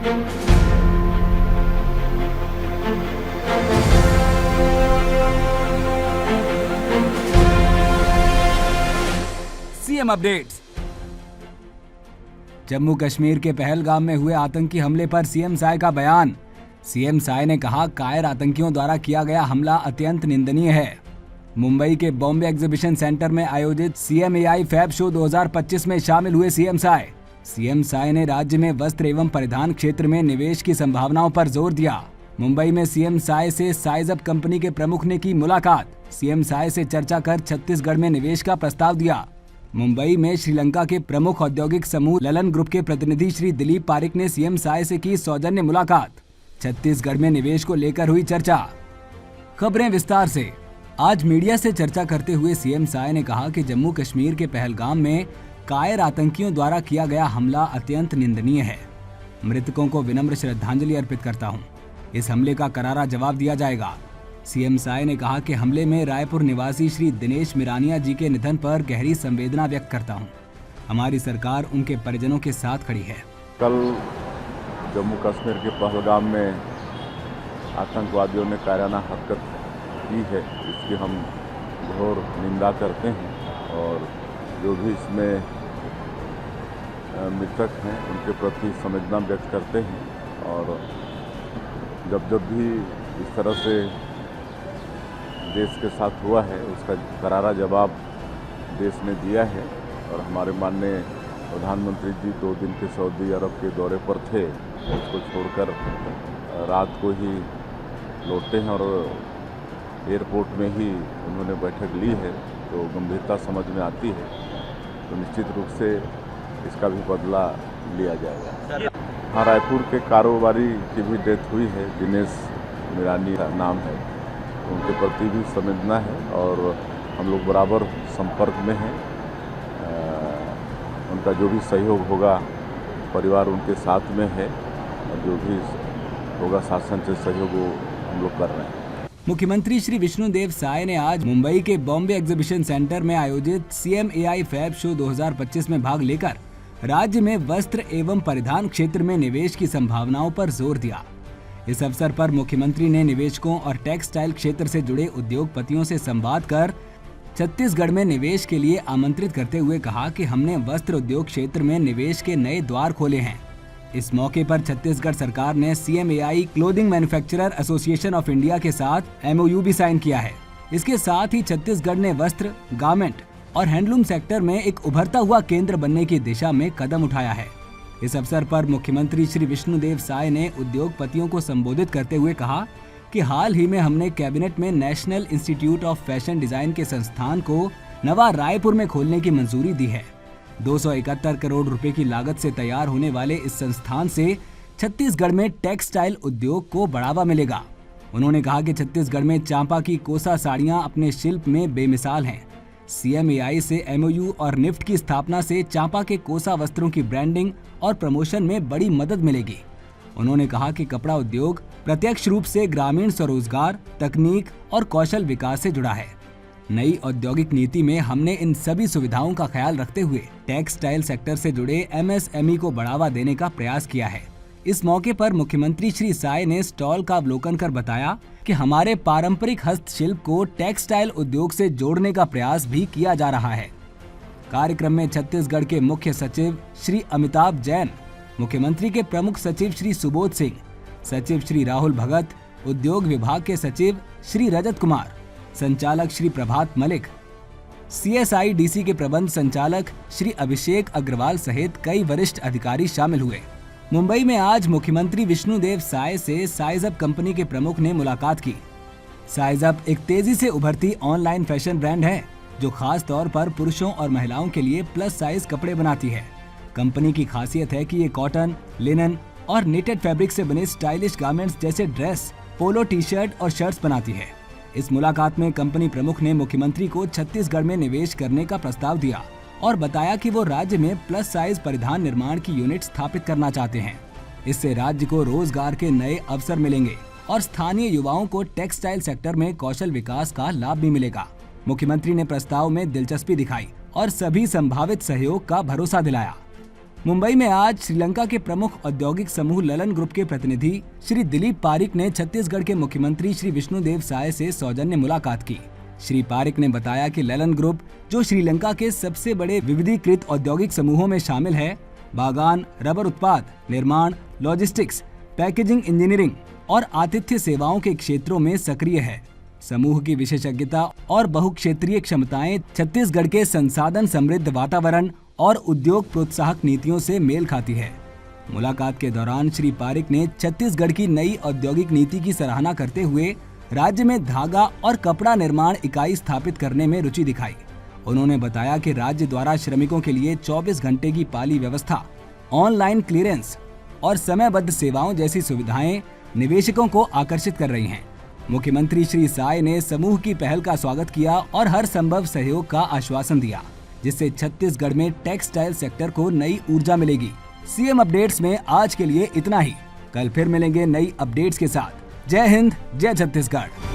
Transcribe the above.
CM updates. Jammu Kashmir के पहलगाम में हुए आतंकी हमले पर सीएम साय का बयान। सीएम साय ने कहा, कायर आतंकियों द्वारा किया गया हमला अत्यंत निंदनीय है। मुंबई के बॉम्बे एग्जीबिशन सेंटर में आयोजित CMAI फैब शो 2025 में शामिल हुए सीएम साय। सीएम साय ने राज्य में वस्त्र एवं परिधान क्षेत्र में निवेश की संभावनाओं पर जोर दिया। मुंबई में सीएम साय से साइजअप कंपनी के प्रमुख ने की मुलाकात। सीएम साय से चर्चा कर छत्तीसगढ़ में निवेश का प्रस्ताव दिया। मुंबई में श्रीलंका के प्रमुख औद्योगिक समूह ललन ग्रुप के प्रतिनिधि श्री दिलीप पारिक ने सीएम साय से की सौजन्य मुलाकात। छत्तीसगढ़ में निवेश को लेकर हुई चर्चा। खबरें विस्तार से। आज मीडिया से चर्चा करते हुए सीएम साय ने कहा कि जम्मू कश्मीर के पहलगाम में कायर आतंकियों द्वारा किया गया हमला अत्यंत निंदनीय है। मृतकों को विनम्र श्रद्धांजलि अर्पित करता हूं। इस हमले का करारा जवाब दिया जाएगा। सीएम साय ने कहा कि हमले में रायपुर निवासी श्री दिनेश मिरानिया जी के निधन पर गहरी संवेदना व्यक्त करता हूं। हमारी सरकार उनके परिजनों के साथ खड़ी है। कल जम्मू कश्मीर के पहलगाम में आतंकवादियों ने कायराना हरकत की है, इसकी हम घोर निंदा करते हैं और जो भी इसमें मृतक हैं उनके प्रति संवेदना व्यक्त करते हैं। और जब भी इस तरह से देश के साथ हुआ है उसका करारा जवाब देश ने दिया है। और हमारे माननीय प्रधानमंत्री जी 2 दिन के सऊदी अरब के दौरे पर थे, उसको छोड़कर रात को ही लौटते हैं और एयरपोर्ट में ही उन्होंने बैठक ली है, तो गंभीरता समझ में आती है। तो निश्चित रूप से इसका भी बदला लिया जाएगा। हाँ, रायपुर के कारोबारी की भी डेथ हुई है, दिनेश मिरानी का नाम है। उनके प्रति भी संवेदना है और हम लोग बराबर संपर्क में हैं। उनका जो भी सहयोग होगा परिवार उनके साथ में है और जो भी होगा शासन से सहयोग हम लोग कर रहे हैं। मुख्यमंत्री श्री विष्णुदेव साय ने आज मुंबई के बॉम्बे एग्जीबिशन सेंटर में आयोजित CMAI फैब शो 2025 में भाग लेकर राज्य में वस्त्र एवं परिधान क्षेत्र में निवेश की संभावनाओं पर जोर दिया। इस अवसर पर मुख्यमंत्री ने निवेशकों और टेक्सटाइल क्षेत्र से जुड़े उद्योगपतियों से संवाद कर छत्तीसगढ़ में निवेश के लिए आमंत्रित करते हुए कहा कि हमने वस्त्र उद्योग क्षेत्र में निवेश के नए द्वार खोले हैं। इस मौके पर छत्तीसगढ़ सरकार ने CMAI clothing manufacturer association of India के साथ MOU भी साइन किया है। इसके साथ ही छत्तीसगढ़ ने वस्त्र, गारमेंट और हैंडलूम सेक्टर में एक उभरता हुआ केंद्र बनने की दिशा में कदम उठाया है। इस अवसर पर मुख्यमंत्री श्री विष्णुदेव साय ने उद्योगपतियों को संबोधित करते हुए कहा कि हाल ही में हमने कैबिनेट में national institute of fashion design के संस्थान को नवा रायपुर में खोलने की मंजूरी दी है। 271 करोड़ रुपए की लागत से तैयार होने वाले इस संस्थान से छत्तीसगढ़ में टेक्सटाइल उद्योग को बढ़ावा मिलेगा। उन्होंने कहा कि छत्तीसगढ़ में चांपा की कोसा साड़ियां अपने शिल्प में बेमिसाल हैं। CMAI से MOU और निफ्ट की स्थापना से चांपा के कोसा वस्त्रों की ब्रांडिंग और प्रमोशन में बड़ी मदद मिलेगी। उन्होंने कहा कि कपड़ा उद्योग प्रत्यक्ष रूप से ग्रामीण स्वरोजगार, तकनीक और कौशल विकास से जुड़ा है। नई औद्योगिक नीति में हमने इन सभी सुविधाओं का ख्याल रखते हुए टेक्सटाइल सेक्टर से जुड़े MSME को बढ़ावा देने का प्रयास किया है। इस मौके पर मुख्यमंत्री श्री साय ने स्टॉल का अवलोकन कर बताया कि हमारे पारंपरिक हस्तशिल्प को टेक्सटाइल उद्योग से जोड़ने का प्रयास भी किया जा रहा है। कार्यक्रम में छत्तीसगढ़ के मुख्य सचिव श्री अमिताभ जैन, मुख्यमंत्री के प्रमुख सचिव श्री सुबोध सिंह, सचिव श्री राहुल भगत, उद्योग विभाग के सचिव श्री रजत कुमार, संचालक श्री प्रभात मलिक, CSIDC के प्रबंध संचालक श्री अभिषेक अग्रवाल सहित कई वरिष्ठ अधिकारी शामिल हुए। मुंबई में आज मुख्यमंत्री विष्णुदेव साय से साइजअप कंपनी के प्रमुख ने मुलाकात की। साइजअप एक तेजी से उभरती ऑनलाइन फैशन ब्रांड है जो खास तौर पर पुरुषों और महिलाओं के लिए प्लस साइज कपड़े बनाती है। कंपनी की खासियत है कि ये कॉटन, लिनन और निटेड फैब्रिक से बने स्टाइलिश गारमेंट्स जैसे ड्रेस, पोलो टी-शर्ट और शर्ट्स बनाती है। इस मुलाकात में कंपनी प्रमुख ने मुख्यमंत्री को छत्तीसगढ़ में निवेश करने का प्रस्ताव दिया और बताया कि वो राज्य में प्लस साइज परिधान निर्माण की यूनिट स्थापित करना चाहते हैं। इससे राज्य को रोजगार के नए अवसर मिलेंगे और स्थानीय युवाओं को टेक्सटाइल सेक्टर में कौशल विकास का लाभ भी मिलेगा। मुख्यमंत्री ने प्रस्ताव में दिलचस्पी दिखाई और सभी संभावित सहयोग का भरोसा दिलाया। मुंबई में आज श्रीलंका के प्रमुख औद्योगिक समूह ललन ग्रुप के प्रतिनिधि श्री दिलीप पारिक ने छत्तीसगढ़ के मुख्यमंत्री श्री विष्णुदेव साय से सौजन्य मुलाकात की। श्री पारिक ने बताया कि ललन ग्रुप, जो श्रीलंका के सबसे बड़े विविधीकृत औद्योगिक समूहों में शामिल है, बागान, रबर उत्पाद, निर्माण, लॉजिस्टिक्स, पैकेजिंग इंजीनियरिंग और आतिथ्य सेवाओं के क्षेत्रों में सक्रिय है। समूह की विशेषज्ञता और बहुक्षेत्रीय क्षमताएं छत्तीसगढ़ के संसाधन समृद्ध वातावरण और उद्योग प्रोत्साहक नीतियों से मेल खाती है। मुलाकात के दौरान श्री पारिक ने छत्तीसगढ़ की नई औद्योगिक नीति की सराहना करते हुए राज्य में धागा और कपड़ा निर्माण इकाई स्थापित करने में रुचि दिखाई। उन्होंने बताया कि राज्य द्वारा श्रमिकों के लिए 24 घंटे की पाली व्यवस्था, ऑनलाइन क्लियरेंस और समयबद्ध सेवाओं जैसी सुविधाएं निवेशकों को आकर्षित कर रही हैं। मुख्यमंत्री श्री साय ने समूह की पहल का स्वागत किया और हर संभव सहयोग का आश्वासन दिया, जिससे छत्तीसगढ़ में टेक्सटाइल सेक्टर को नई ऊर्जा मिलेगी। सीएम अपडेट्स में आज के लिए इतना ही। कल फिर मिलेंगे नई अपडेट्स के साथ। जय हिंद, जय छत्तीसगढ़।